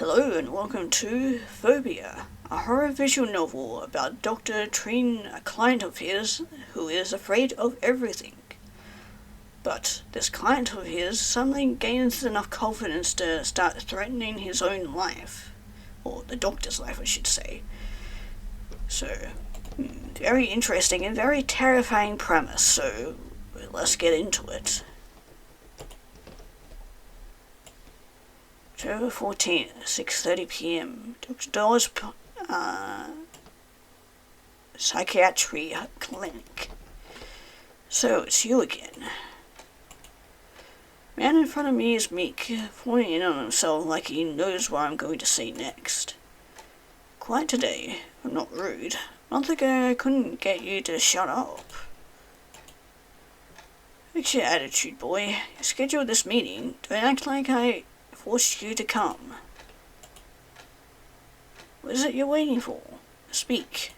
Hello and welcome to Phobia, a horror visual novel about a doctor treating a client of his who is afraid of everything. But this client of his suddenly gains enough confidence to start threatening his own life. Or the doctor's life, I should say. So, very interesting and very terrifying premise, so let's get into it. October 14th, 6:30 p.m. Dr. Doll's psychiatry clinic. So, it's you again. Man in front of me is meek, pointing in on himself like he knows what I'm going to say next. Quiet today, but not rude. Not like I couldn't get you to shut up. Fix your attitude, boy. You scheduled this meeting. Don't act like I forced you to come. What is it you're waiting for? Speak.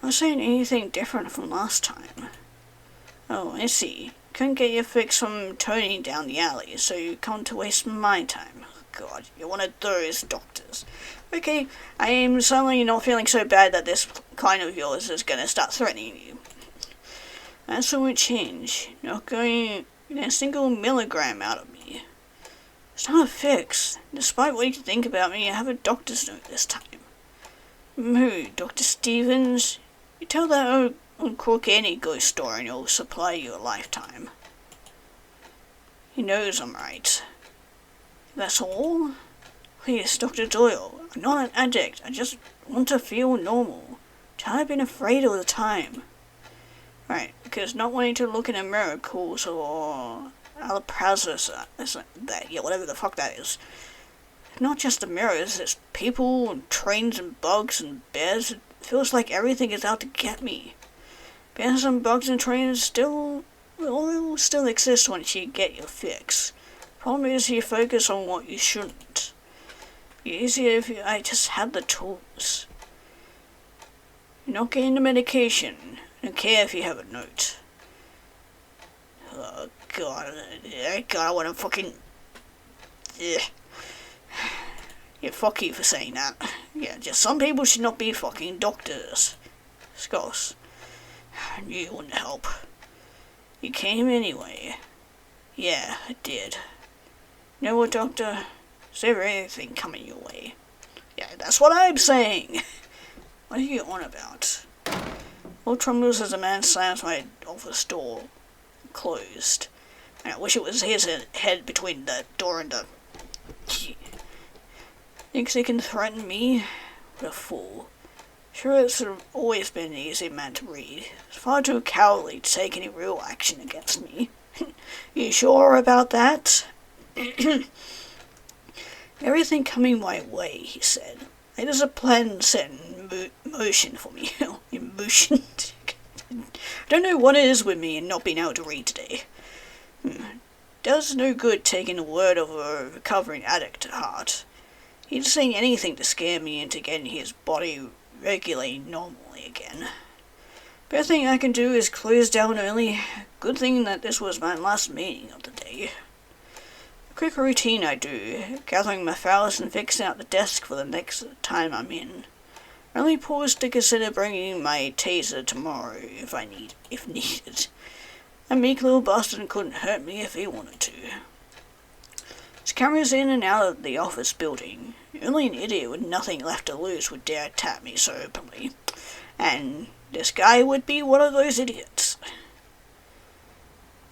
Not saying anything different from last time. Oh, I see. Couldn't get your fix from toning down the alley, so you come to waste my time. God, you're one of those doctors. Okay, I am suddenly not feeling so bad that this client of yours is gonna start threatening you. That won't change. You're not going a single milligram out of me. It's not a fix. Despite what you think about me, I have a doctor's note this time. Who, Dr. Stevens? You tell that old crook any ghost story and he'll supply you a lifetime. He knows I'm right. That's all? Please, Dr. Doyle, I'm not an addict. I just want to feel normal. I've been afraid all the time. Right, because not wanting to look in a mirror calls or alloprasis, whatever the fuck that is. Not just the mirrors, it's people and trains and bugs and bears. It feels like everything is out to get me. Bears and bugs and trains will still exist once you get your fix. Problem is you focus on what you shouldn't. It'd be easier if I just had the tools. You're not getting the medication. I don't care if you have a note. Oh God, I want to fucking... Yeah, fuck you for saying that. Yeah, just some people should not be fucking doctors. Scoss, I knew you wouldn't help. You came anyway. Yeah, I did. You know what, Doctor? Is there anything coming your way? Yeah, that's what I'm saying. What are you on about? Old trembles as a man slams my office door closed. I wish it was his head between the door and the... Thinks he can threaten me? What a fool. Sure, it's always been an easy man to read. It's far too cowardly to take any real action against me. You sure about that? Everything coming my way, he said. It is a plan set in motion for me. Emotion? I don't know what it is with me and not being able to read today. Does no good taking the word of a recovering addict to heart. He'd say anything to scare me into getting his body regulating normally again. Best thing I can do is close down early. Good thing that this was my last meeting of the day. A quick routine I do, gathering my files and fixing out the desk for the next time I'm in. I only pause to consider bringing my taser tomorrow if needed. A meek little bastard couldn't hurt me if he wanted to. There's cameras in and out of the office building. Only an idiot with nothing left to lose would dare tap me so openly. And this guy would be one of those idiots.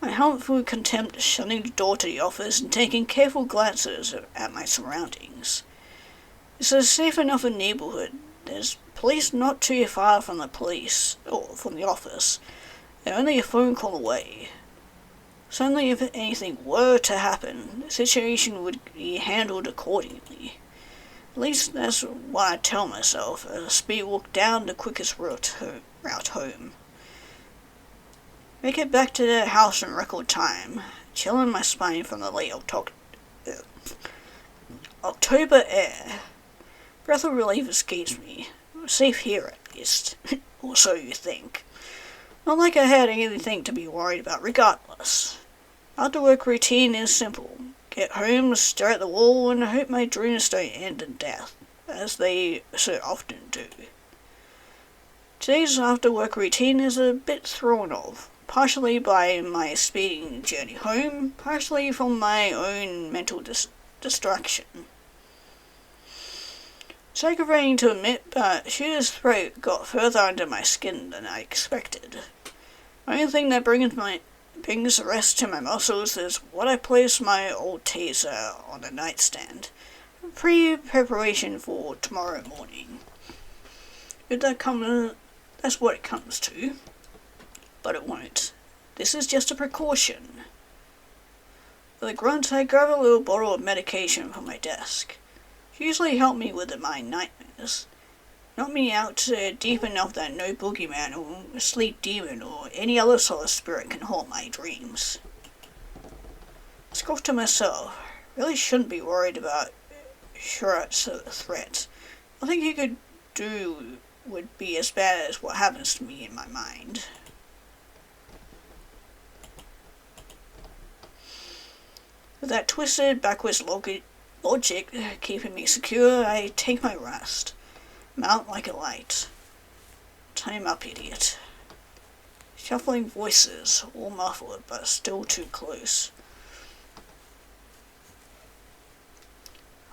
I humped through contempt, shutting the door to the office and taking careful glances at my surroundings. It's a safe enough a neighborhood. There's police not too far from the office. They're only a phone call away. Certainly if anything were to happen, the situation would be handled accordingly. At least that's what I tell myself as I speed walk down the quickest route home. Make it back to the house in record time, chilling my spine from the late October air. Breath of relief escapes me. I'm safe here at least, or so you think. Not like I had anything to be worried about regardless. After work routine is simple. Get home, stare at the wall, and hope my dreams don't end in death, as they so often do. Today's after-work routine is a bit thrown off, partially by my speeding journey home, partially from my own mental distraction. It's aggravating to admit, but Shooter's throat got further under my skin than I expected. The only thing that brings rest to my muscles is what I place my old taser on the nightstand, pre-preparation for tomorrow morning. That's what it comes to. But it won't. This is just a precaution. With a grunt, I grab a little bottle of medication from my desk. It usually helps me with my nightmares. Knock me out deep enough that no boogeyman or a sleep demon or any other sort of spirit can haunt my dreams. I scoff to myself. Really shouldn't be worried about Shurat's threat. Nothing he could do would be as bad as what happens to me in my mind. With that twisted, backwards logic keeping me secure, I take my rest. Mount like a light. Time up, idiot. Shuffling voices, all muffled but still too close.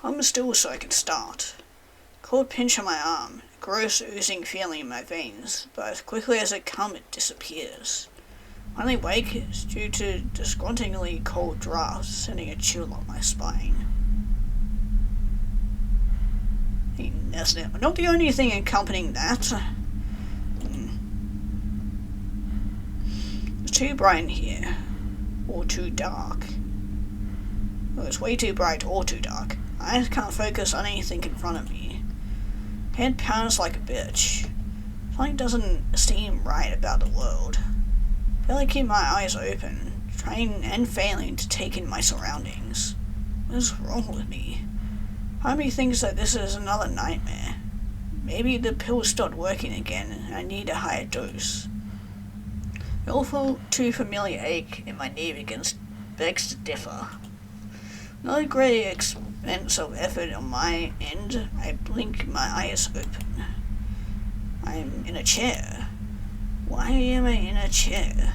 I'm still so I can start. Cold pinch on my arm, gross oozing feeling in my veins, but as quickly as it comes it disappears. Finally wake is due to disgruntlingly cold drafts sending a chill up my spine. That's not the only thing accompanying that. It's too bright in here, or too dark. Well, it's way too bright or too dark. I can't focus on anything in front of me. Head pounds like a bitch. Something doesn't seem right about the world. Barely keep my eyes open, trying and failing to take in my surroundings. What is wrong with me? Part of me thinks that this is another nightmare. Maybe the pills stopped working again and I need a higher dose. The awful too familiar ache in my knee begs to differ. Not a great expense of effort on my end, I blink my eyes open. I'm in a chair. Why am I in a chair?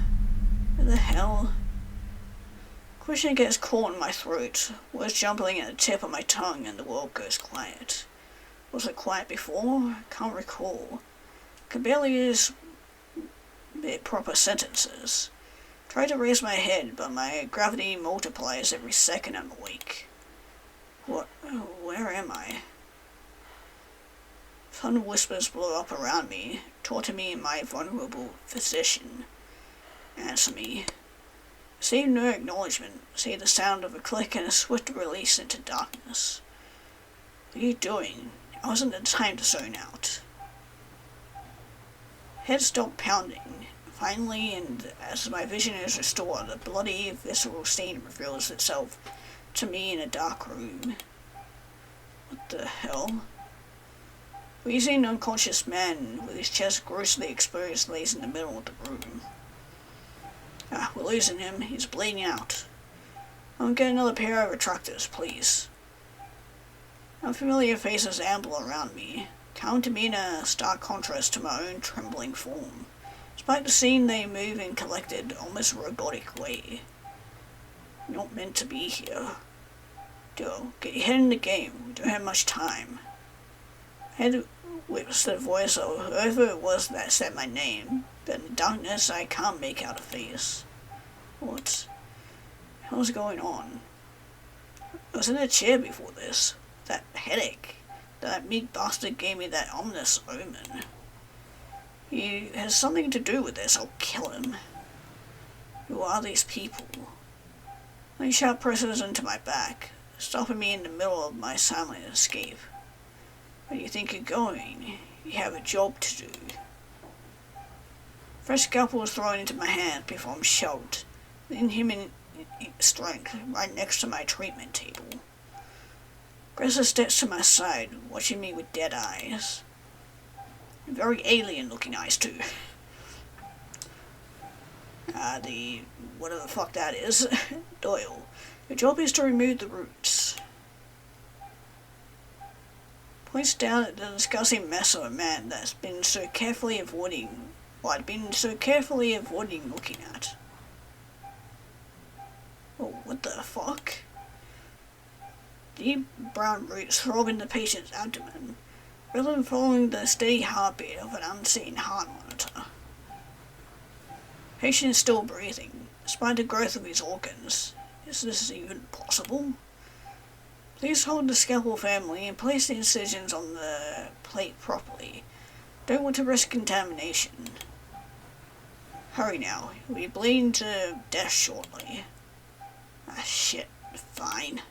What the hell? Question gets caught in my throat, words jumbling at the tip of my tongue, and the world goes quiet. Was it quiet before? I can't recall. I can barely use proper sentences. Try to raise my head, but my gravity multiplies every second I'm awake. Where am I? Thunder whispers blow up around me, taunting me my vulnerable position. Answer me. See no acknowledgement, see the sound of a click and a swift release into darkness. What are you doing? It wasn't the time to zone out. Head stopped pounding. Finally, and as my vision is restored, a bloody, visceral stain reveals itself to me in a dark room. What the hell? Wheezing, unconscious man with his chest grossly exposed lays in the middle of the room. We're losing him. He's bleeding out. I'll get another pair of retractors, please. Unfamiliar faces amble around me, come to me in a stark contrast to my own trembling form. Despite the scene, they move in collected, almost robotic way. You're not meant to be here. Go, get your head in the game. We don't have much time. Head whips the voice of whoever it was that said my name, but in the darkness I can't make out a face. What the hell's going on? I was in a chair before this. That headache. That meek bastard gave me that ominous omen. He has something to do with this. I'll kill him. Who are these people? My sharp presses into my back, stopping me in the middle of my silent escape. Where do you think you're going? You have a job to do. Fresh scalpel was thrown into my hand before I'm shoved, with inhuman strength, right next to my treatment table. Gressa steps to my side, watching me with dead eyes. Very alien-looking eyes, too. Whatever the fuck that is, Doyle. Your job is to remove the roots. Points down at the disgusting mess of a man that's been so carefully avoiding what I'd been so carefully avoiding looking at. Oh, what the fuck? Deep brown roots throb in the patient's abdomen, rather than following the steady heartbeat of an unseen heart monitor. Patient is still breathing, despite the growth of his organs. Is this even possible? Please hold the scalpel firmly and place the incisions on the plate properly. Don't want to risk contamination. Hurry now, you'll be bleeding to death shortly. Ah, shit. Fine.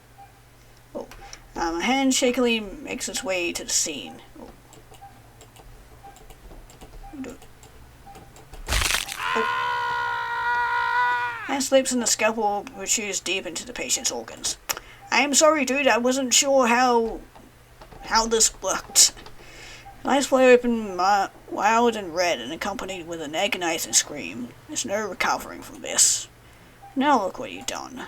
Oh, my hand shakily makes its way to the scene. Oh. Hand slips and the scalpel protrudes deep into the patient's organs. I am sorry, dude, I wasn't sure how this worked. Eyes fly open, wild and red, and accompanied with an agonizing scream. There's no recovering from this. Now look what you've done.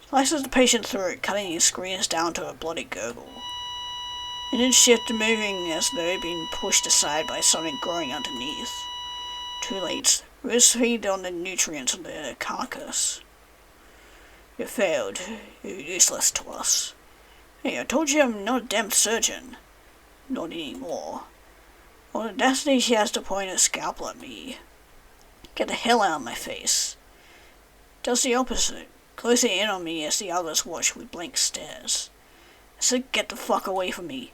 Slices the patient's throat, cutting his screams down to a bloody gurgle. It did shift, moving as though being pushed aside by something growing underneath. Too late. Roots feed on the nutrients of the carcass. You failed. You're useless to us. Hey, I told you I'm not a damn surgeon. Not anymore. What audacity she has to point a scalpel at me. Get the hell out of my face. Does the opposite, closing in on me as the others watch with blank stares. I said get the fuck away from me.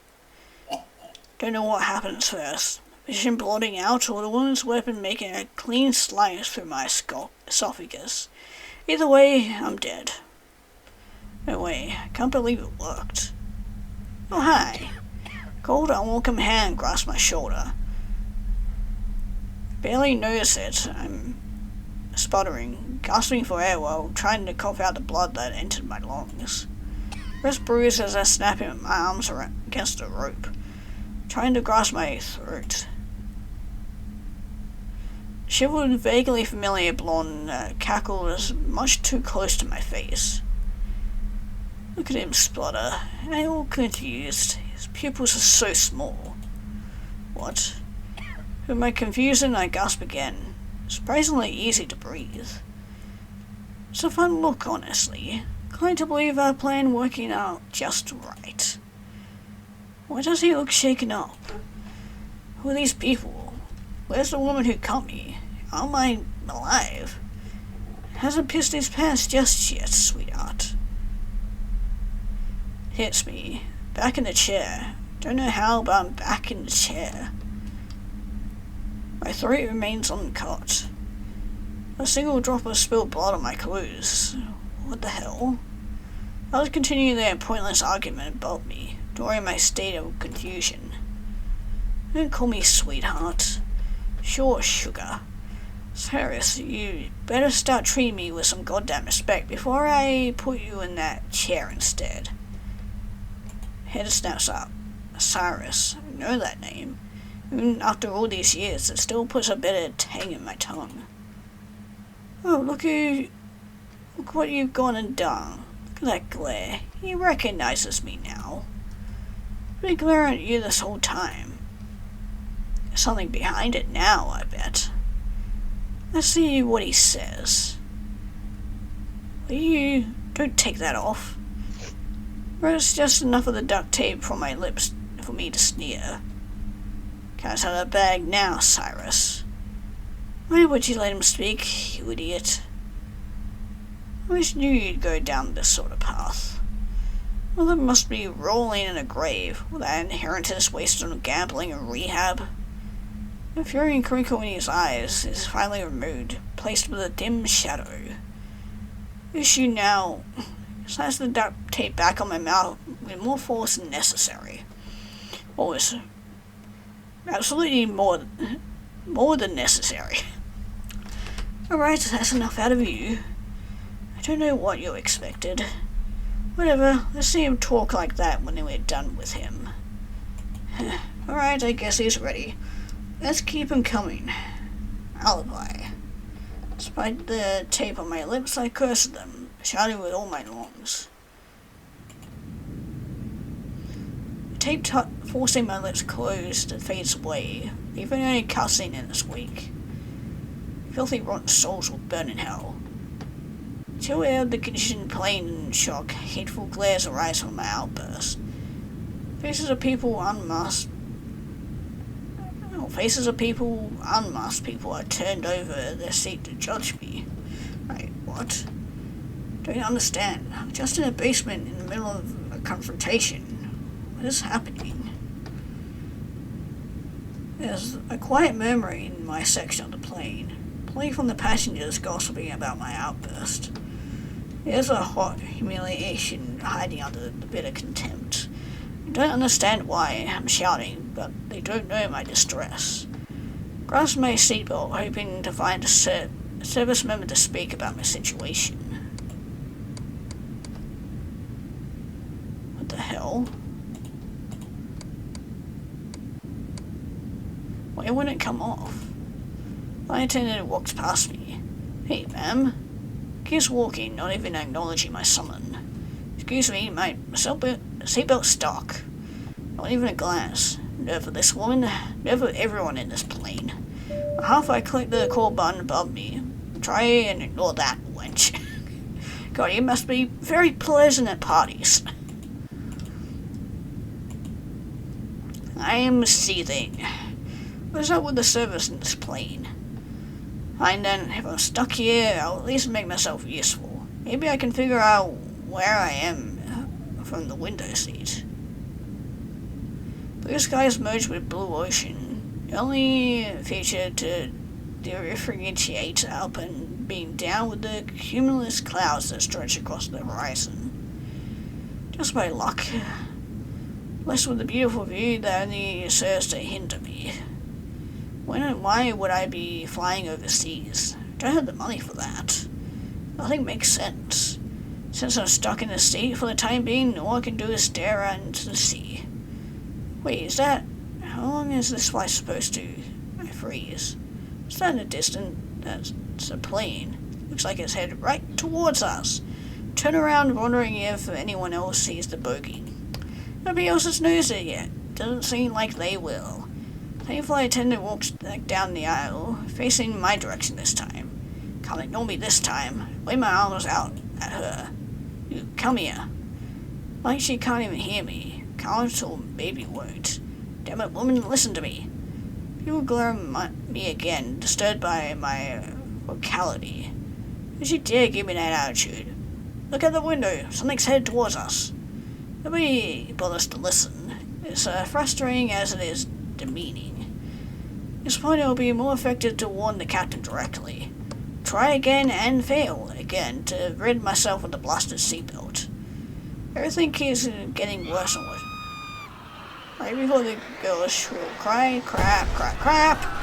Don't know what happens first. Vision blotting out or the woman's weapon making a clean slice through my esophagus. Either way, I'm dead. No way, I can't believe it worked. Oh hi. Cold, unwelcome hand grasps my shoulder. Barely notice it. I'm sputtering, gasping for air while trying to cough out the blood that entered my lungs. Wrist bruised as I snap my arms against the rope, trying to grasp my throat. Shivered, vaguely familiar blonde cackle is much too close to my face. Look at him splutter. I'm all confused. His pupils are so small. What? With my confusion, I gasp again. Surprisingly easy to breathe. It's a fun look, honestly. Kind to believe our plan working out just right. Why does he look shaken up? Who are these people? Where's the woman who cut me? How am I alive? Hasn't pissed his pants just yet, sweetheart. Hits me. Back in the chair. Don't know how, but I'm back in the chair. My throat remains uncut. A single drop of spilled blood on my clothes. What the hell? I was continuing their pointless argument about me, during my state of confusion. Don't call me sweetheart. Sure, sugar. Cyrus, you better start treating me with some goddamn respect before I put you in that chair instead. Head snaps up. Cyrus, I know that name. Even after all these years, it still puts a bit of tang in my tongue. Oh, look what you've gone and done. Look at that glare. He recognizes me now. Been glaring at you this whole time. There's something behind it now, I bet. Let's see what he says. You don't take that off. Or it's just enough of the duct tape from my lips for me to sneer. Cat's out of the bag now, Cyrus. Why would you let him speak, you idiot? I always knew you'd go down this sort of path. Well, there must be rolling in a grave, with that inheritance wasted on gambling and rehab. The fury and crinkle in his eyes is finally removed, placed with a dim shadow. Issue now slaps the duct tape back on my mouth with more force than necessary. Always. Absolutely more than necessary. Alright, that's enough out of you. I don't know what you expected. Whatever, let's see him talk like that when we're done with him. Alright, I guess he's ready. Let's keep him coming. Alibi. Despite the tape on my lips, I cursed them. shouting with all my lungs. The tape forcing my lips closed fades away, leaving only cussing in this week. Filthy rotten souls will burn in hell. Till I the conditioned plain in shock, hateful glares arise from my outburst. Faces of people unmasked people are turned over their seat to judge me. What? Don't understand. I'm just in a basement in the middle of a confrontation. What is happening? There's a quiet murmuring in my section of the plane, playing from the passengers gossiping about my outburst. There's a hot humiliation hiding under the bitter contempt. I don't understand why I'm shouting, but they don't know my distress. Grasp my seatbelt, hoping to find a service member to speak about my situation. What the hell? Why wouldn't it come off? My attendant walks past me. Hey, ma'am. Keeps walking, not even acknowledging my summon. Excuse me, my seatbelt's stuck. Not even a glance. Nerve of this woman, nerve of everyone in this plane. I click the call button above me. Try and ignore that, wench. God, you must be very pleasant at parties. I am seething. What is up with the service in this plane? Fine then, if I'm stuck here, I'll at least make myself useful. Maybe I can figure out where I am from the window seat. Blue skies merge with blue ocean. The only feature to differentiate up and being down with the cumulus clouds that stretch across the horizon. Just by luck. Blessed with a beautiful view that only serves to hinder me. Why would I be flying overseas? Don't have the money for that. Nothing makes sense. Since I'm stuck in the seat for the time being, all I can do is stare out into the sea. Wait, is that... How long is this flight supposed to... I freeze. Is that in the distance? That's a plane. Looks like it's headed right towards us. Turn around wondering if anyone else sees the bogey. Nobody else has noticed it yet. Doesn't seem like they will. The flight attendant walks back down the aisle, facing my direction this time. Can't ignore me this time. Wave my arms out at her. You, come here. Like she can't even hear me. Can't or maybe won't. Damn it, woman, listen to me. People glare at me again, disturbed by my vocality. If she dare give me that attitude. Look out the window. Something's headed towards us. Nobody bothers to listen. It's frustrating as it is demeaning. At this point, it will be more effective to warn the captain directly. Try again and fail again to rid myself of the blasted seatbelt. Everything keeps getting worse and worse. Right before the girls shrill cry, crap, crap, crap.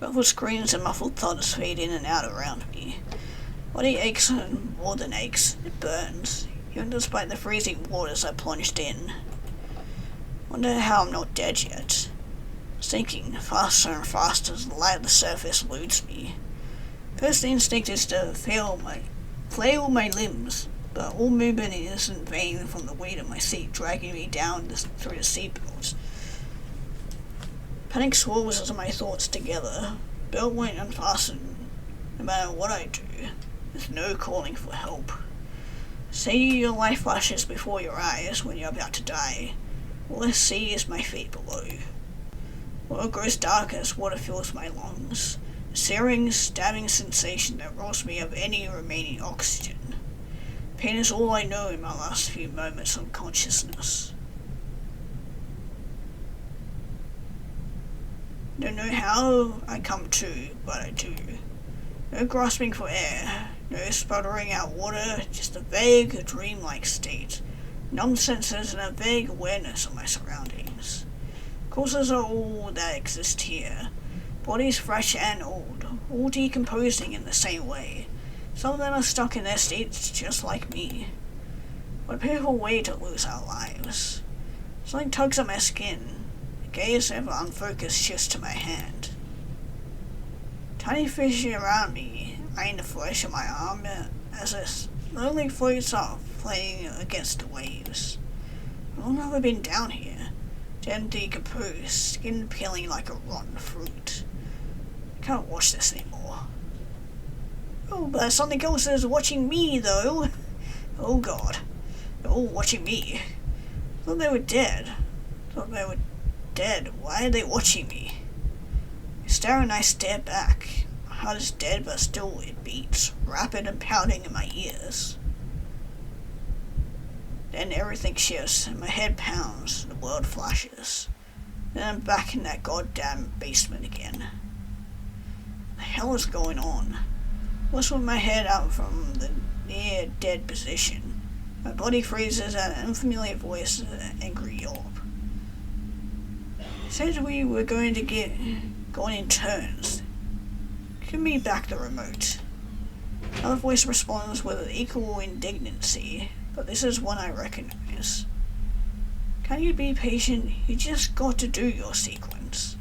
Muffled screams and muffled thuds fade in and out around me. Body aches and more than aches, it burns, even despite the freezing waters I plunged in. Wonder how I'm not dead yet. Sinking faster and faster as the light of the surface eludes me. First instinct is to flail my limbs, but all movement is in vain from the weight of my seat dragging me down through the seatbelt. Panic swirls my thoughts together. Belt won't unfasten. No matter what I do, there's no calling for help. Say your life flashes before your eyes when you're about to die. All I see is my fate below. The world grows dark as water fills my lungs. A searing, stabbing sensation that robs me of any remaining oxygen. Pain is all I know in my last few moments of consciousness. Don't know how I come to, but I do. No grasping for air, no sputtering out water, just a vague, dreamlike state. Numb senses and a vague awareness of my surroundings. Causes are all that exist here. Bodies fresh and old, all decomposing in the same way. Some of them are stuck in their states just like me. What a pitiful way to lose our lives. Something tugs at my skin. The gaze ever unfocused shifts to my hand. Tiny fish around me, eyeing the flesh of my arm as it slowly floats off, playing against the waves. I've never been down here. Dead decomposed, skin peeling like a rotten fruit. I can't watch this anymore. Oh, but something else is watching me, though. Oh god. They're all watching me. I thought they were dead. Why are they watching me? I stare and I stare back. My heart is dead, but still it beats, rapid and pounding in my ears. Then everything shifts, and my head pounds, and the world flashes. Then I'm back in that goddamn basement again. What the hell is going on? What's with my head out from the near dead position? My body freezes at an unfamiliar voice, an angry yelp. It said we were going in turns. Give me back the remote. Another voice responds with equal indignancy, but this is one I recognize. Can you be patient? You just got to do your sequence.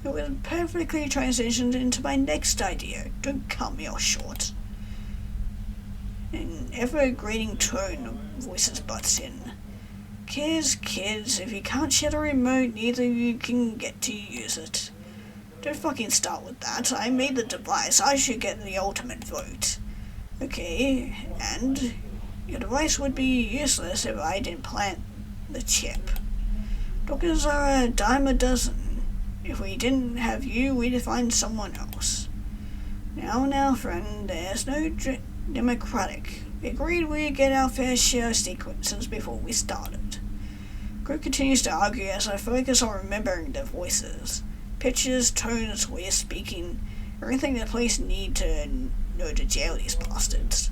It was perfectly transitioned into my next idea. Don't cut me off short. An ever-grating tone of voices butts in. Kids, if you can't share the remote, neither of you can get to use it. Don't fucking start with that. I made the device. I should get the ultimate vote. Okay, and your device would be useless if I didn't plant the chip. Doctors are a dime a dozen. If we didn't have you, we'd find someone else. Now, friend, there's no democratic. We agreed we'd get our fair share of sequences before we started. Group continues to argue as I focus on remembering their voices. Pitches, tones, way of speaking, everything the police need to know to jail these bastards.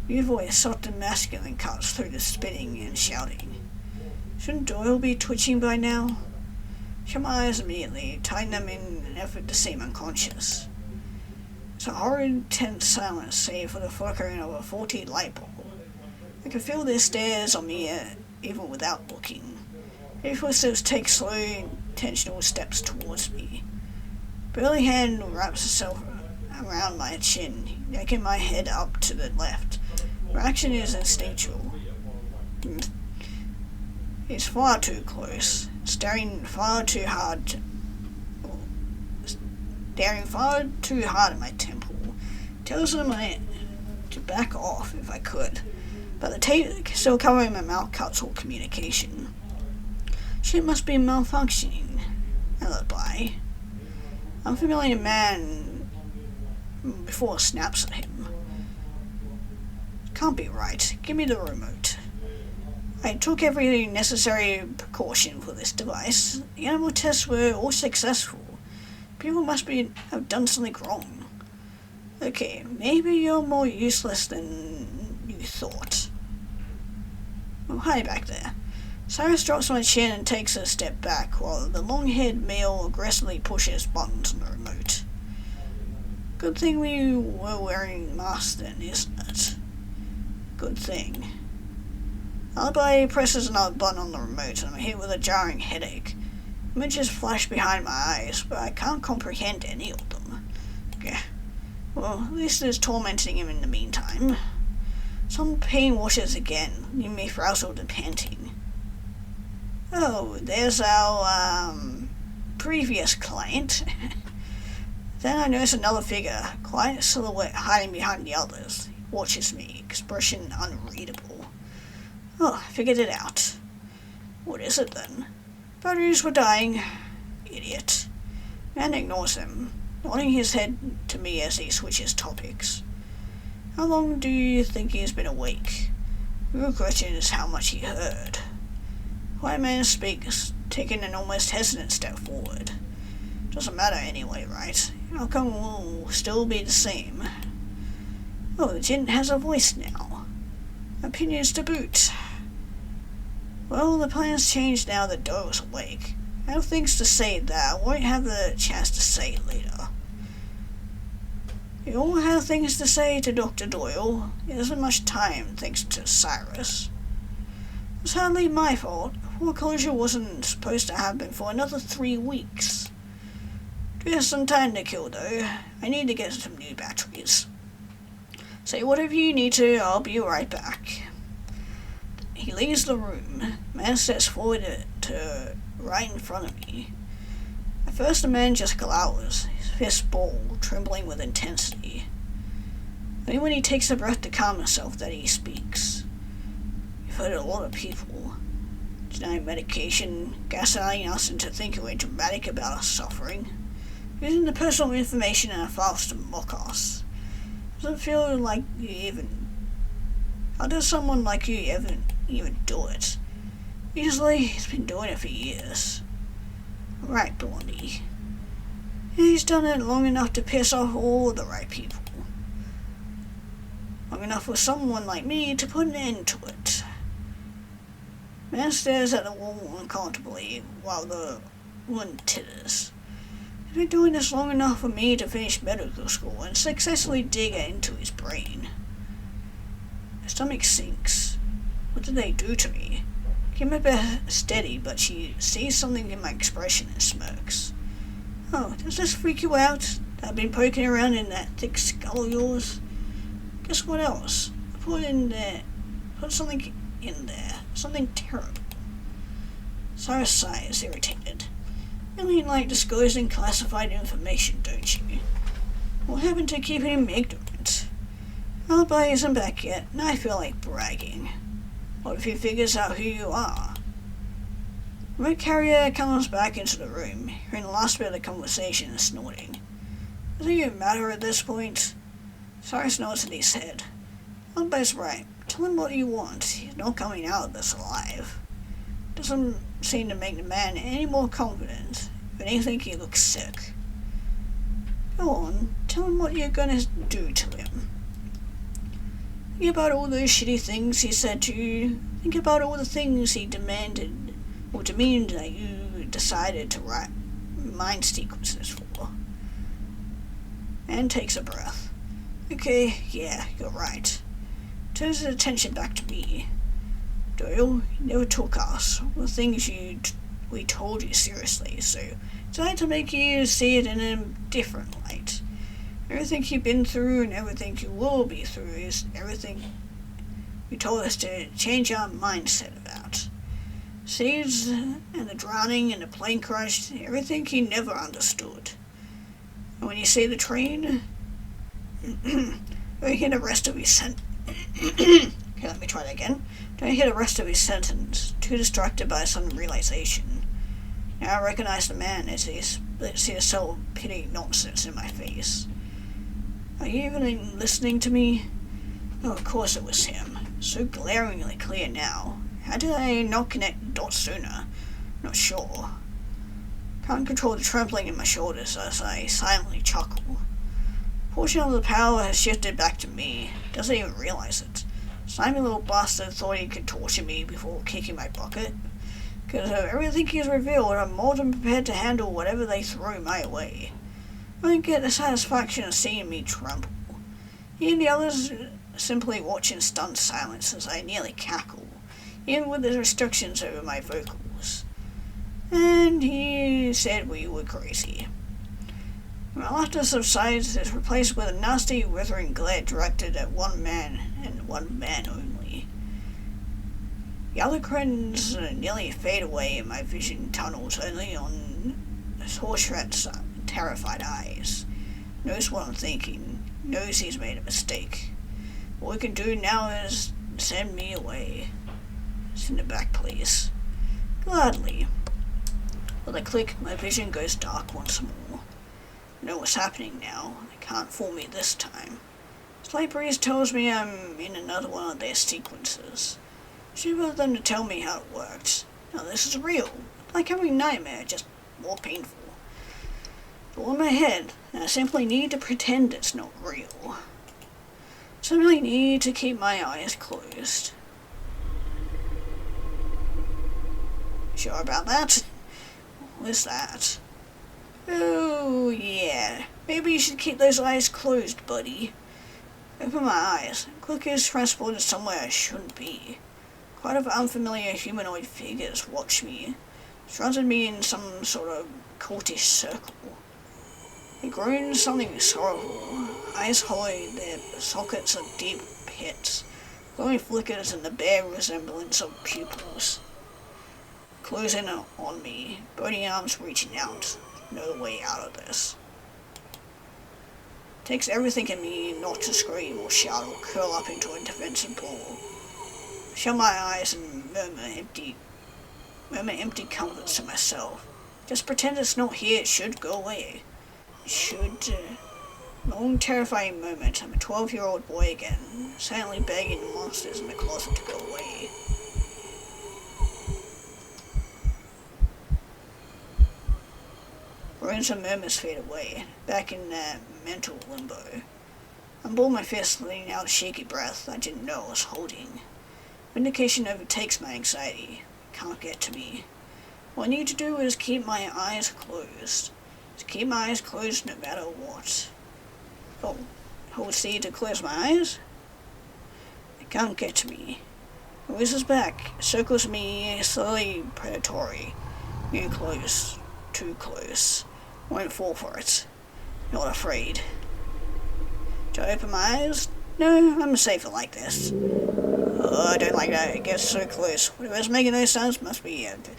New voice, soft and masculine, cuts through the spitting and shouting. Shouldn't Doyle be twitching by now? Shut my eyes immediately, tighten them in an effort to seem unconscious. It's a horrid, tense silence, save for the flickering of a faulty light bulb. I can feel their stares on me even without looking. Their footsteps take slow, intentional steps towards me. Burly hand wraps itself around my chin, yanking my head up to the left. Reaction is instinctual. It's far too close, staring far too hard at my temple. Tells them to back off if I could, but the tape still covering my mouth cuts all communication. Shit must be malfunctioning. Alibi. Unfamiliar man before snaps at him. Can't be right. Give me the remote. I took every necessary precaution for this device. The animal tests were all successful. People must have done something wrong. Okay, maybe you're more useless than you thought. Oh, hi back there. Cyrus drops my chin and takes a step back while the long-haired male aggressively pushes buttons on the remote. Good thing we were wearing masks then, isn't it? Good thing. Alibi presses another button on the remote and I'm hit with a jarring headache. Images flash behind my eyes, but I can't comprehend any of them. Okay. Well, at least it's tormenting him in the meantime. Some pain washes again, leaving me frazzled and panting. Oh, there's our, previous client. Then I notice another figure, client silhouette hiding behind the others. He watches me, expression unreadable. Oh, I figured it out. What is it then? Batteries were dying. Idiot. Man ignores him, nodding his head to me as he switches topics. How long do you think he's been awake? The real question is how much he heard. White man speaks, taking an almost hesitant step forward. Doesn't matter anyway, right? Outcome will still be the same. Oh, the gent has a voice now. Opinions to boot. Well, the plan's changed now that Doyle's awake. I have things to say that I won't have the chance to say later. We all have things to say to Dr. Doyle. There isn't much time, thanks to Cyrus. It's hardly my fault. Foreclosure wasn't supposed to happen for another 3 weeks. We have some time to kill, though. I need to get some new batteries. Say whatever you need to, I'll be right back. He leaves the room. Man steps forward to right in front of me. At first the man just glowers, his fist ball, trembling with intensity. Only when he takes a breath to calm himself that he speaks. You've heard a lot of people denying medication, gaslighting us into thinking we're dramatic about our suffering, using the personal information in our files to mock us. Doesn't feel like you even... How does someone like you even do it? Usually, he's been doing it for years. Right, Blondie. He's done it long enough to piss off all the right people. Long enough for someone like me to put an end to it. Man stares at the wall uncomfortably while the woman titters. He's been doing this long enough for me to finish medical school and successfully dig into his brain. My stomach sinks. What did they do to me? I keep my breath steady, but she sees something in my expression and smirks. Oh, does this freak you out? I've been poking around in that thick skull of yours? Guess what else? I put something in there. Something terrible. Cyrus sighs, irritated. Really like disclosing classified information, don't you? What happened to keeping him ignorant? Alibi isn't back yet, and I feel like bragging. What if he figures out who you are? Remote carrier comes back into the room, hearing the last bit of the conversation and snorting. Does it even matter at this point? Cyrus nods in his head. Alibai's right. Tell him what you want. He's not coming out of this alive. Doesn't seem to make the man any more confident. If anything, he looks sick. Go on, tell him what you're gonna do to him. Think about all those shitty things he said to you. Think about all the things he demanded or demeaned that you decided to write mind sequences for. And takes a breath. Okay, yeah, you're right. Turns his attention back to me. Doyle, you never took us, the things we told you seriously, so decided to make you see it in a different light. Everything you've been through and everything you will be through is everything you told us to change our mindset about. Seeds and the drowning and the plane crash, everything you never understood. And when you see the train, don't hear the rest of his sentence. Okay, let me try that again. Don't hear the rest of his sentence, too distracted by sudden realization. Now I recognize the man as he splits his self-pity nonsense in my face. Are you even listening to me? Oh, of course it was him. So glaringly clear now. How did I not connect the dots sooner? Not sure. Can't control the trembling in my shoulders as I silently chuckle. Portion of the power has shifted back to me. Doesn't even realize it. Slimy little bastard thought he could torture me before kicking my bucket. Because of everything he's revealed, I'm more than prepared to handle whatever they throw my way. I don't get the satisfaction of seeing me tremble. He and the others simply watch in stunned silence as I nearly cackle, even with the restrictions over my vocals. And he said we were crazy. My laughter subsides is replaced with a nasty, withering glare directed at one man, and one man only. The other cretins nearly fade away in my vision tunnels, only on Horshrat's terrified eyes. Knows what I'm thinking, knows he's made a mistake. What we can do now is send me away. Send it back, please. Gladly. With a click, my vision goes dark once more. I know what's happening now. They can't fool me this time. Slight breeze tells me I'm in another one of their sequences. She wanted them to tell me how it worked. Now this is real. Like every nightmare, just more painful. It's all in my head, and I simply need to pretend it's not real. Simply need to keep my eyes closed. Sure about that? What is that? Oh, yeah. Maybe you should keep those eyes closed, buddy. Open my eyes. Click is transported somewhere I shouldn't be. quite of unfamiliar humanoid figures watch me, surrounded me in some sort of cultish circle. They groan something sorrowful, eyes hollow, their sockets are deep pits, glowing flickers and the bare resemblance of pupils. Close in on me, bony arms reaching out. No way out of this. Takes everything in me not to scream or shout or curl up into a defensive ball. Shut my eyes and murmur empty comforts to myself. Just pretend it's not here, it should go away. It should. Long terrifying moment, I'm a 12-year-old boy again, silently begging the monsters in the closet to go away. Groans and murmurs fade away, back in that mental limbo. I'm balled my fist, letting out a shaky breath I didn't know I was holding. Vindication overtakes my anxiety. It can't get to me. What I need to do is keep my eyes closed. To keep my eyes closed no matter what. Oh, hold C to close my eyes? It can't get to me. It whizzes back, circles me, slowly predatory. Getting close. Too close. Won't fall for it. Not afraid. Do I open my eyes? No, I'm safer like this. Oh, I don't like that. It gets so close. Whatever's making those sounds must be it.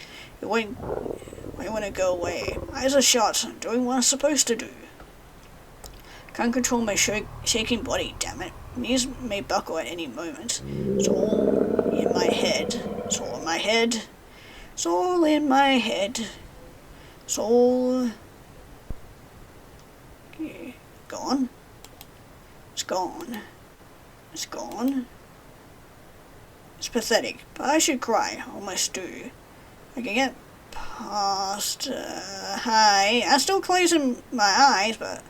It won't want to go away. Eyes are shut. I'm doing what I'm supposed to do. Can't control my shaking body, damn it. Knees may buckle at any moment. It's all in my head. It's all in my head. It's all in my head. It's all... Okay. Gone. It's gone. It's gone. It's pathetic, but I should cry. Almost do. I can get past... hi. I'm still closing my eyes, but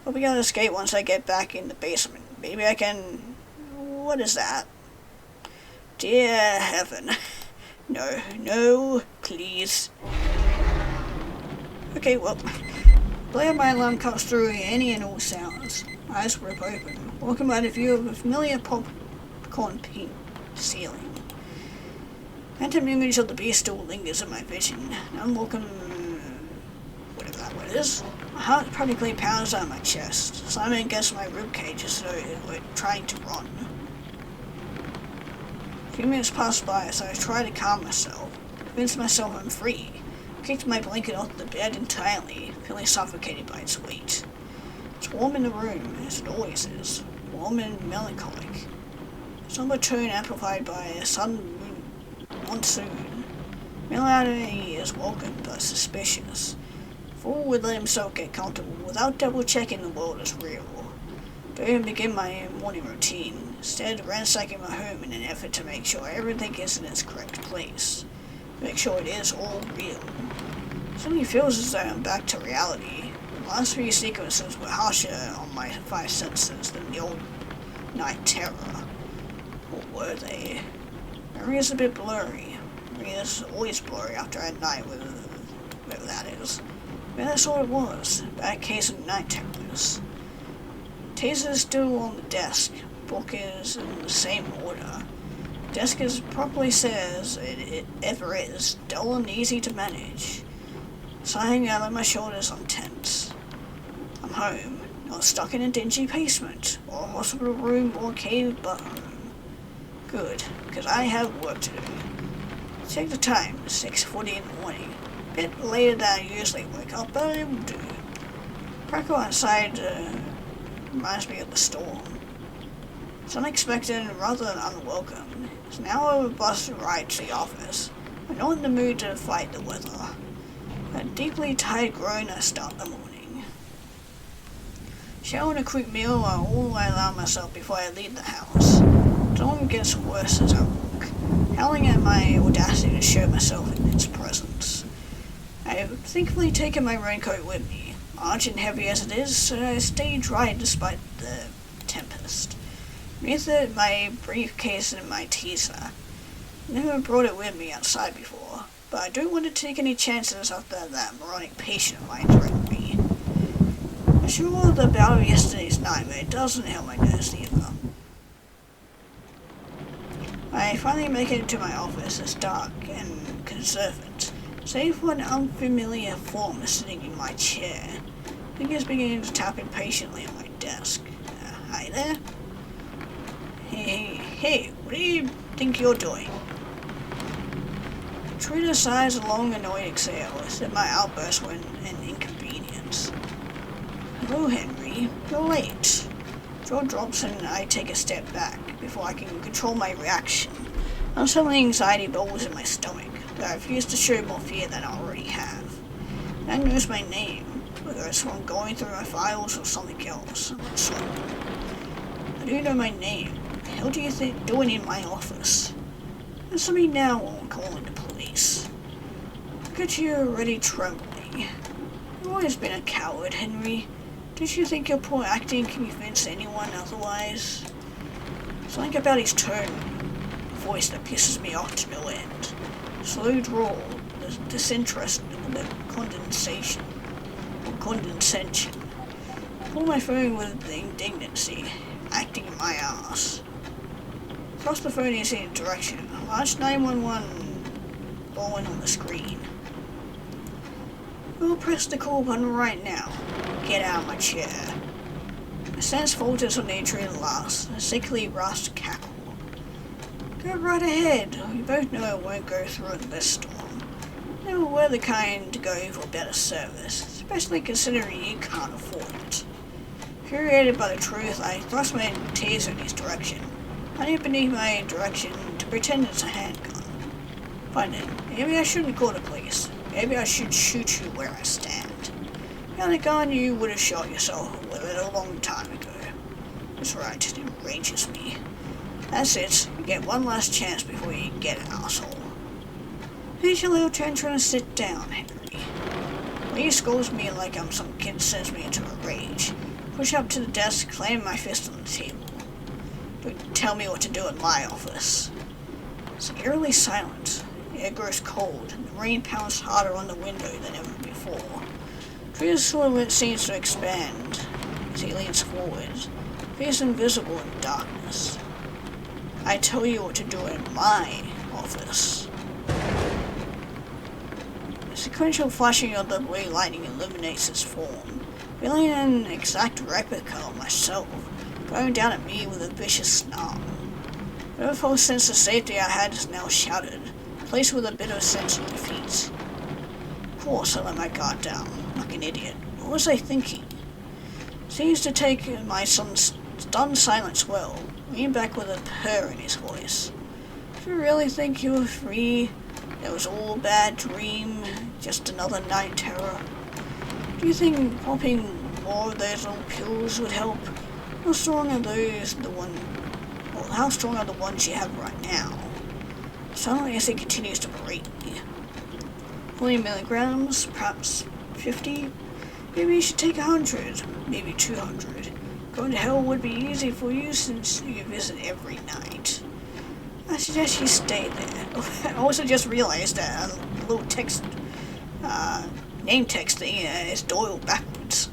I'll be able to escape once I get back in the basement. Maybe I can... What is that? Dear heaven. No, no, please. Okay, well, blare of my alarm cuts through any and all sounds. Eyes rip open, walking by the view of a familiar popcorn pink ceiling. Phantom image of the beast still lingers in my vision. I'm walking, whatever that word is. My heart practically pounds out my chest, slamming against my ribcage as though it were trying to run. A few minutes pass by as I try to calm myself, convince myself I'm free. Kicked my blanket off the bed entirely, feeling suffocated by its weight. It's warm in the room, as it always is, warm and melancholic. Somber tone amplified by a sudden monsoon. Melody is welcome but suspicious. Fool would let himself get comfortable without double-checking the world is real. Don't even begin my morning routine, instead ransacking my home in an effort to make sure everything is in its correct place. Make sure it is all real. It suddenly feels as though I'm back to reality. The last few sequences were harsher on my five senses than the old night terror. Or were they? Memory is a bit blurry. Memory is always blurry after a night with whatever that is. Maybe that's all it was. Bad case of night terrors. Taser is still on the desk. Book is in the same order. Desk is properly says it ever is, dull and easy to manage. Sighing out of my shoulders, I'm tense. I'm home, not stuck in a dingy basement, or a hospital room, or a cave but home. Good, because I have work to do. Take the time, 6:40 in the morning. A bit later than I usually wake up, but it will do. Crackle outside reminds me of the storm. It's unexpected and rather unwelcome. It's now a bus ride to the office. I'm not in the mood to fight the weather. A deeply tired groan I start the morning. Shower and a quick meal are all I allow myself before I leave the house. It only gets worse as I walk, howling at my audacity to show myself in its presence. I have thankfully taken my raincoat with me, large and heavy as it is, so I stay dry despite the tempest. Beneath it, my briefcase and my teaser. I never brought it with me outside before, but I don't want to take any chances after that moronic patient of mine threatened me. I'm sure the bout of yesterday's nightmare doesn't help my nerves either. I finally make it to my office. It's dark and conservative, save for an unfamiliar form sitting in my chair. Fingers beginning to tap impatiently on my desk. Hi there? Hey, what do you think you're doing? Trina sighs a long, annoyed exhale, as if my outburst were an inconvenience. Hello, Henry. You're late. Jaw drops and I take a step back before I can control my reaction. Unsettling anxiety bubbles in my stomach, but I refuse to show more fear than I already have. Dad knows my name, whether it's from going through my files or something else. So, I do know my name. What the hell do you think doing in my office? Answer me now or I'm calling the police. Look at you already trembling. You've always been a coward, Henry. Don't you think your poor acting can convince anyone otherwise? Something about his tone, a voice that pisses me off to no end. Slow drawl, the disinterest, the condescension. Pull my phone with the indignancy, acting in my ass. Across the phone is in direction. Large 911 blowing on the screen. We'll press the call button right now. Get out of my chair. My sense falters on the adrenal last, a sickly rust cackle. Go right ahead. We both know it won't go through in this storm. Never were the kind to go for better service, especially considering you can't afford it. Infuriated by the truth, I thrust my taser in his direction, running beneath my direction to pretend it's a handgun. Fine then, maybe I shouldn't call the police. Maybe I should shoot you where I stand. Without a gun, you would have shot yourself with it a long time ago. That's right, it enrages me. That's it, you get one last chance before you get an asshole. Here's your little tantrum and sit down, Henry. When he scolds me like I'm some kid, sends me into a rage. Push up to the desk, slam my fist on the table. Don't tell me what to do in my office. It's eerily silent. The air grows cold, and the rain pounds harder on the window than ever before. Trina's silhouette seems to expand as he leans forward, face invisible in darkness. I tell you what to do in my office. The sequential flashing of the blue lightning illuminates his form, feeling an exact replica of myself, going down at me with a vicious snarl. Whatever false sense of safety I had is now shattered, replaced with a bitter sense of defeat. Of course I let my guard down, like an idiot. What was I thinking? Seems to take my son's stunned silence well, leaning back with a purr in his voice. Do you really think you were free? It was all a bad dream, just another night terror. Do you think popping more of those little pills would help? How strong are the ones you have right now? Suddenly as he continues to berate me. 40 milligrams, perhaps 50? Maybe you should take 100, maybe 200. Going to hell would be easy for you since you visit every night. I suggest you stay there. I also just realized that a little text, name text thing is Doyle backwards.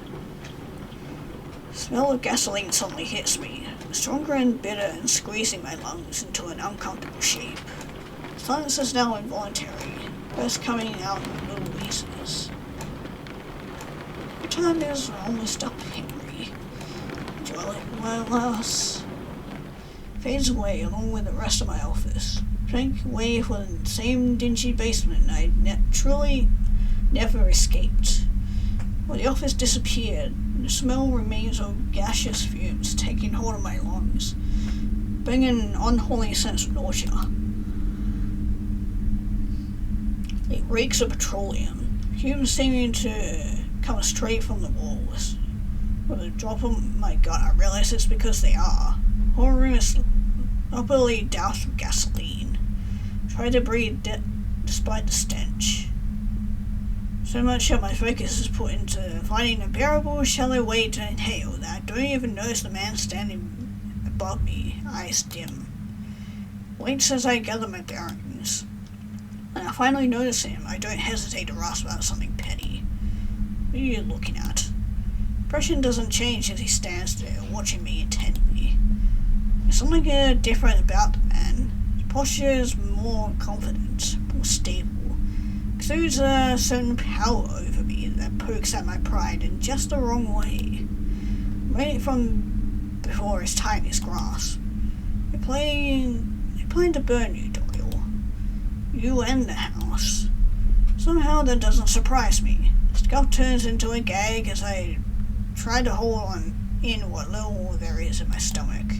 The smell of gasoline suddenly hits me, stronger and bitter and squeezing my lungs into an uncomfortable shape. Silence is now involuntary, first coming out in little wheezes. Your time is almost up, Henry. Enjoy it while it lasts. Fades away along with the rest of my office, drank away for the same dingy basement I truly never escaped. When the office disappeared, the smell remains of gaseous fumes taking hold of my lungs, bringing an unholy sense of nausea. It reeks of petroleum, fumes seeming to come straight from the walls. With a drop of my gut, I realize it's because they are. The whole room is upperly doused with gasoline. Try to breathe despite the stench. So much of my focus is put into finding a bearable, shallow way to inhale that I don't even notice the man standing above me, eyes dim. Waits as I gather my bearings. When I finally notice him, I don't hesitate to ask about something petty. What are you looking at? Impression doesn't change as he stands there, watching me intently. There's something different about the man. His posture is more confident, more stable. Exudes a certain power over me that pokes at my pride in just the wrong way. Right from before his tightest grasp. You're planning to burn you, Doyle. You and the house. Somehow that doesn't surprise me. Scuff turns into a gag as I try to hold on in what little there is in my stomach.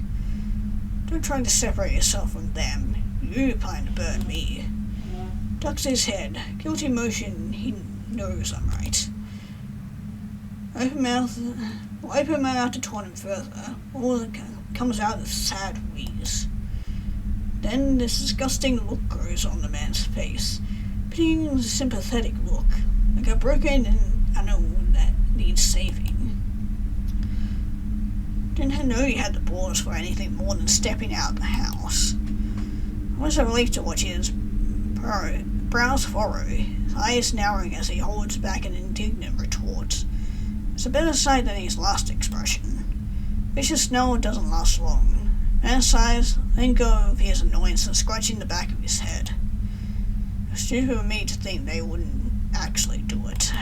Don't try to separate yourself from them. You plan to burn me. Ducks his head. Guilty motion. He knows I'm right. Open my mouth to taunt him further. All that comes out is sad wheeze. Then this disgusting look grows on the man's face. Pitying, sympathetic look. Like a broken animal that needs saving. Didn't know you had the balls for anything more than stepping out of the house. I was a relief to watch his brows furrow, his eyes narrowing as he holds back an indignant retort. It's a better sight than his last expression. Vicious snarl doesn't last long. Man sighs, then go of his annoyance and scratching the back of his head. It's stupid of me to think they wouldn't actually do it.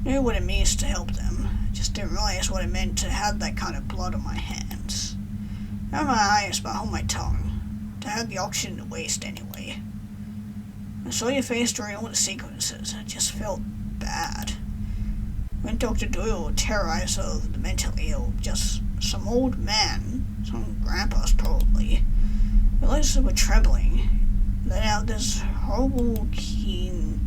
Knew what it means to help them. Just didn't realize what it meant to have that kind of blood on my hands. Not my eyes, but hold my tongue. To have the oxygen to waste anyway. I saw your face during all the sequences. I just felt bad. When Dr. Doyle terrorized of the mentally ill, just some old man, some grandpas probably. My legs were trembling. Let out this horrible keen.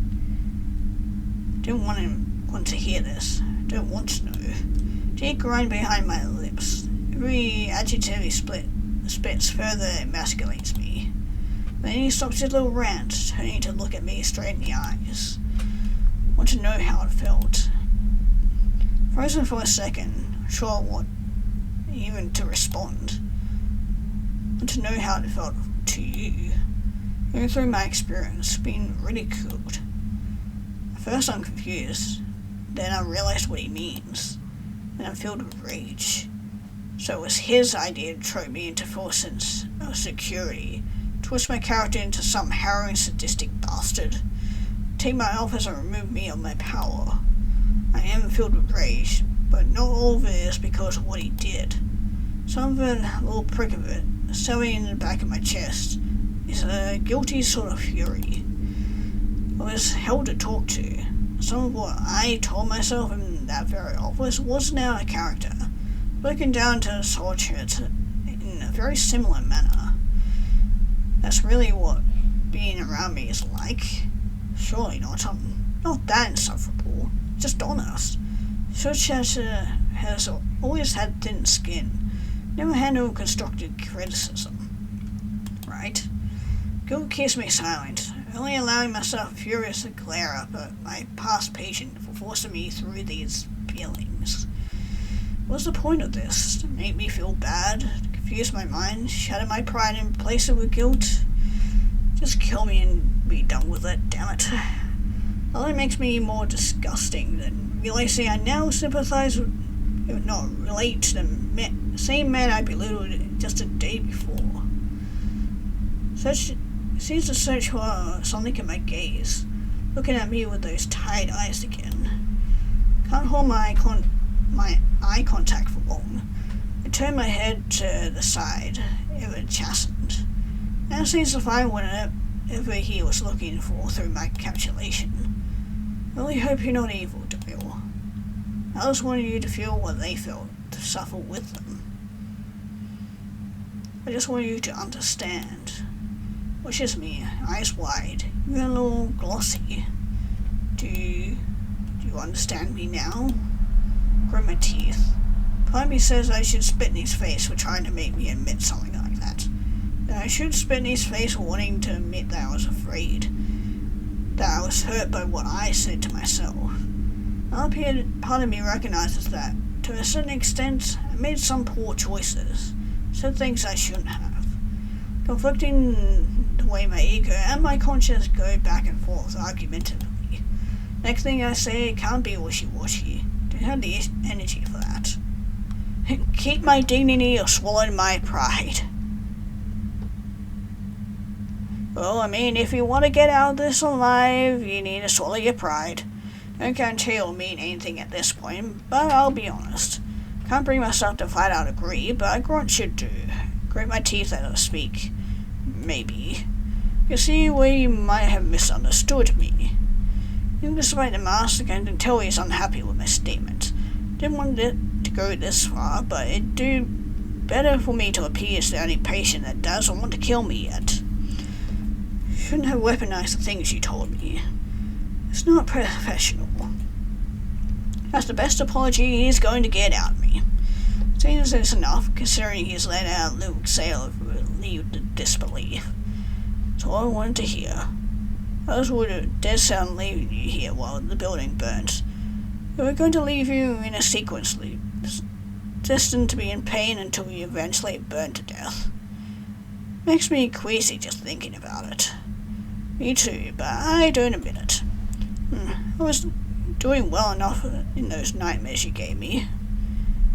Didn't want to hear this. Don't want to know. Teeth grind behind my lips. Every adjective he spits further emasculates me. Then he stops his little rant, turning to look at me straight in the eyes. Want to know how it felt. Frozen for a second, sure what even to respond. Want to know how it felt to you. Going through my experience, being ridiculed. At first I'm confused, then I realized what he means. Then I'm filled with rage. So it was his idea to throw me into full sense of security, twist my character into some harrowing sadistic bastard, take my office and remove me of my power. I am filled with rage, but not all of it is because of what he did. Some of it, a little prick of it, sewing in the back of my chest, is a guilty sort of fury. I was hell to talk to. Some of what I told myself in that very office was now a character, broken down to solitude in a very similar manner. That's really what being around me is like. Surely not. I'm not that insufferable, just honest. Such as has always had thin skin, never handled constructive criticism. Right? Guilt keeps me silent, only allowing myself a furious glare up at my past patient for forcing me through these feelings. What's the point of this? To make me feel bad? To confuse my mind? Shatter my pride and replace it with guilt? Just kill me and be done with it, damn it. All that makes me more disgusting than realizing I now sympathize with, if not relate to the same man I belittled just a day before. Seems to search for something in my gaze, looking at me with those tired eyes again. Can't hold my eye contact for long. I turn my head to the side, ever chastened. Now seems to find whatever he was looking for through my calculation. I really hope you're not evil, Doyle. I just wanted you to feel what they felt, to suffer with them. I just want you to understand. Watches me, eyes wide, even a little glossy. Do you understand me now? Grit my teeth. Part of me says I should spit in his face for trying to make me admit something like that. That I should spit in his face for wanting to admit that I was afraid. That I was hurt by what I said to myself. Another part of me recognizes that, to a certain extent, I made some poor choices. Said things I shouldn't have. Conflicting the way my ego and my conscience go back and forth argumentatively. Next thing I say can't be wishy-washy. Don't have the energy for that. Keep my dignity or swallow my pride. Well, I mean, if you want to get out of this alive, you need to swallow your pride. Don't guarantee it'll mean anything at this point, but I'll be honest. Can't bring myself to flat out agree, but I grunt should do. Grit my teeth as I speak. Maybe. You see where you might have misunderstood me. Even despite the mask, I can tell he's unhappy with my statement. Didn't want it to go this far, but it'd do better for me to appear as the only patient that doesn't want to kill me yet. Shouldn't have weaponized the things you told me. It's not professional. That's the best apology he's going to get out of me. Seems it's enough, considering he's let out a little exhale of relieved disbelief. That's all I wanted to hear. Others would have dead sound leaving you here while the building burns. We're going to leave you in a sequence loop, destined to be in pain until you eventually burn to death. Makes me queasy just thinking about it. Me too, but I don't admit it. I was doing well enough in those nightmares you gave me.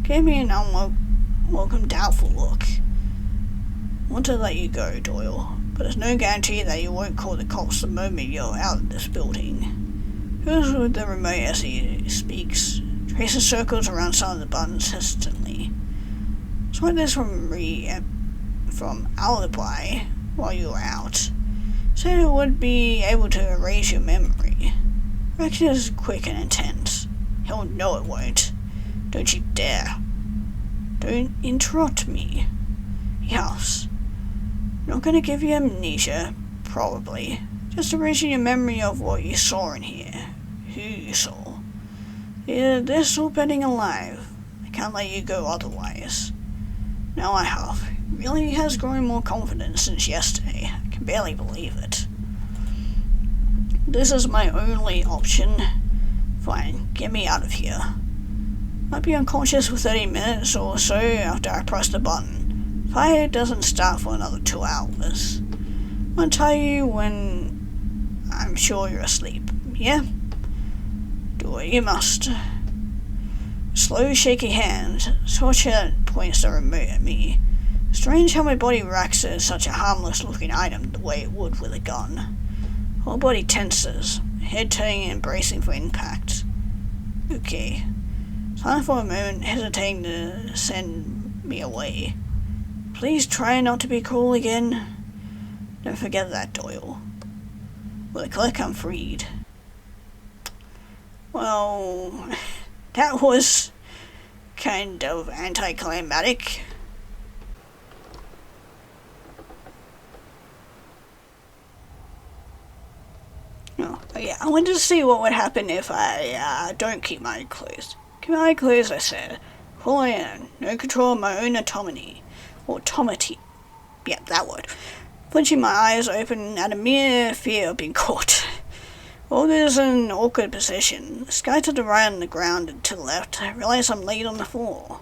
Gave me an unwelcome, doubtful look. I want to let you go, Doyle, but there's no guarantee that you won't call the cops the moment you're out of this building. Goes with the remote as he speaks, traces circles around some of the buttons hesitantly. Swipe this from alibi while you were out. Said it would be able to erase your memory. Reaction is quick and intense. He'll know it won't. Don't you dare. Don't interrupt me. Yes. Not gonna give you amnesia, probably. Just erasing your memory of what you saw in here. Who you saw. Either this or burning alive. I can't let you go otherwise. Now I have. Really has grown more confident since yesterday. I can barely believe it. This is my only option. Fine, get me out of here. Might be unconscious for 30 minutes or so after I press the button. Fire doesn't start for another 2 hours. I'll tell you when I'm sure you're asleep, yeah? Do what you must. Slow, shaky hand. Torture points the remote at me. Strange how my body reacts to such a harmless-looking item the way it would with a gun. Whole body tenses, head turning and bracing for impact. Okay. Silent for a moment, hesitating to send me away. Please try not to be cruel again. Don't forget that, Doyle. With a click, I'm freed. Well, that was kind of anticlimactic. Oh, yeah, I wanted to see what would happen if I don't keep my eyes closed. Keep my eyes closed, I said. Full in, no control of my own autonomy. Automati. Yeah, that word. Flinching my eyes open at a mere fear of being caught. All is in an awkward position. The sky to the right and the ground to the left. I realize I'm laid on the floor.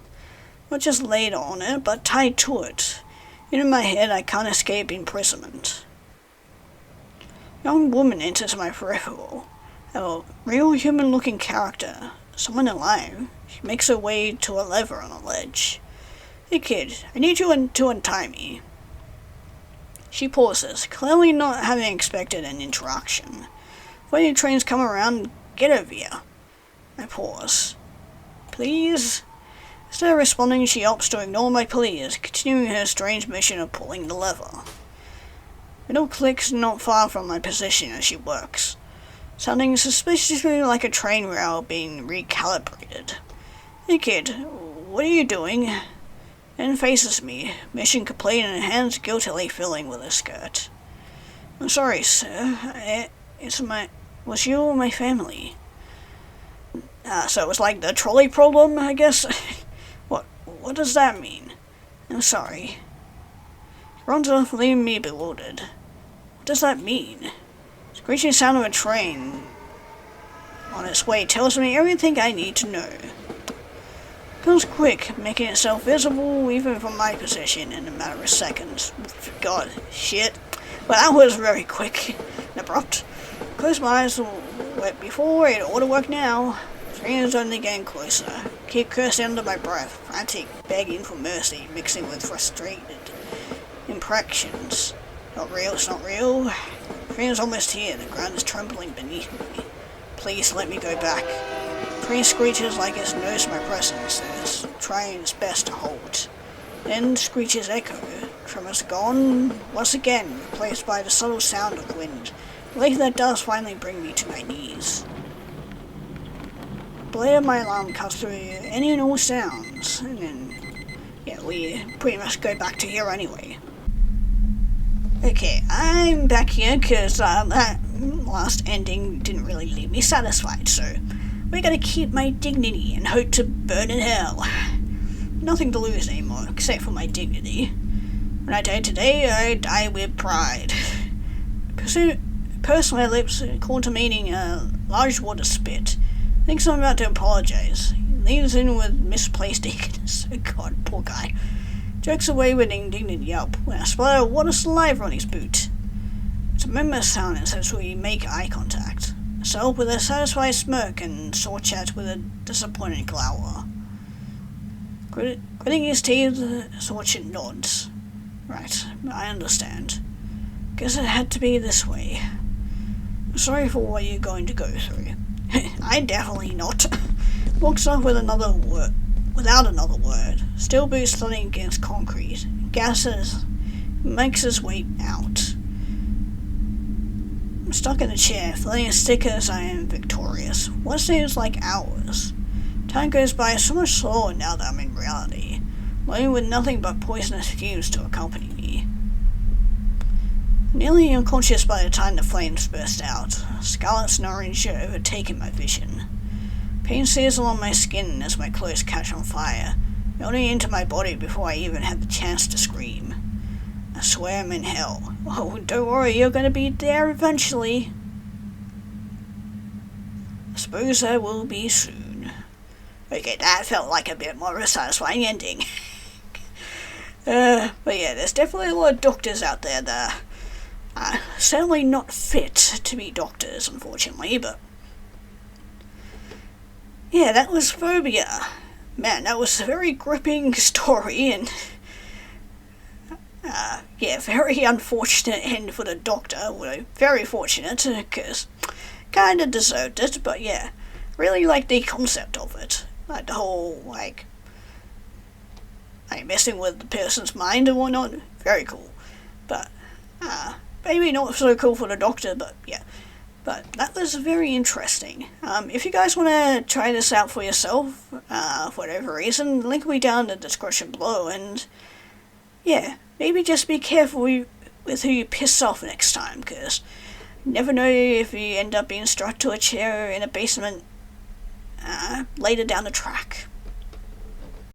Not just laid on it, but tied to it. In my head, I can't escape imprisonment. Young woman enters my peripheral. A real human-looking character. Someone alive. She makes her way to a lever on a ledge. Hey kid, I need you to untie me. She pauses, clearly not having expected an interaction. When any trains come around, get over here. I pause. Please? Instead of responding, she opts to ignore my pleas, continuing her strange mission of pulling the lever. Middle clicks not far from my position as she works, sounding suspiciously like a train rail being recalibrated. Hey kid, what are you doing? Then faces me, mission complete and hands guiltily filling with her skirt. I'm sorry, sir. Was you or my family? So it was like the trolley problem, I guess? What does that mean? I'm sorry. She runs off, leaving me bewildered. What does that mean? The screeching sound of a train on its way tells me everything I need to know. It comes quick, making itself visible even from my position in a matter of seconds. God, shit. Well, that was very quick and abrupt. Close my eyes wet before, it ought to work now. The train is only getting closer. Keep cursing under my breath, frantic, begging for mercy, mixing with frustrated imprecations. Not real, it's not real. Train's almost here, the ground is trembling beneath me. Please let me go back. Train screeches like it knows my presence, is trying its best to halt. Then screeches echo, tremors gone, once again replaced by the subtle sound of wind. Relief that does finally bring me to my knees. The blade of my alarm cuts through any and all sounds, and then, yeah, we pretty much go back to here anyway. Okay, I'm back here because that last ending didn't really leave me satisfied, so we're gonna keep my dignity and hope to burn in hell. Nothing to lose anymore, except for my dignity. When I die today, I die with pride. Personally, my lips contaminating a large wad of spit. Thinks I'm about to apologize. He leans in with misplaced eagerness. Oh god, poor guy. Jerks away with an indignant yelp when I splatter a wad of saliva on his boot. It's a moment of silence as we make eye contact. Myself with a satisfied smirk and Sword Chat with a disappointed glower. Gritting his teeth, Sword Chat nods. Right, I understand. Guess it had to be this way. I'm sorry for what you're going to go through. I definitely not. Walks off with without another word. Still boots thudding against concrete. Gasses. Makes his way out. I'm stuck in a chair, feeling as sick as I am victorious. What seems like hours. Time goes by so much slower now that I'm in reality, living with nothing but poisonous fumes to accompany me. Nearly unconscious by the time the flames burst out, scarlets and orange overtaking my vision. Pain sears along my skin as my clothes catch on fire, melting into my body before I even had the chance to scream. I swear I'm in hell. Oh, don't worry, you're gonna be there eventually. I suppose I will be soon. Okay, that felt like a bit more of a satisfying ending. But yeah, there's definitely a lot of doctors out there that are certainly not fit to be doctors, unfortunately, but yeah, that was Phobia. Man, that was a very gripping story, and yeah, very unfortunate end for the doctor. Well, very fortunate, because kinda deserved it, but yeah, really like the concept of it. Like the whole, like messing with the person's mind and whatnot. Very cool. But, maybe not so cool for the doctor, but yeah. But that was very interesting. If you guys want to try this out for yourself, for whatever reason, the link will be down in the description below, and yeah, maybe just be careful with who you piss off next time, because you never know if you end up being strapped to a chair in a basement later down the track.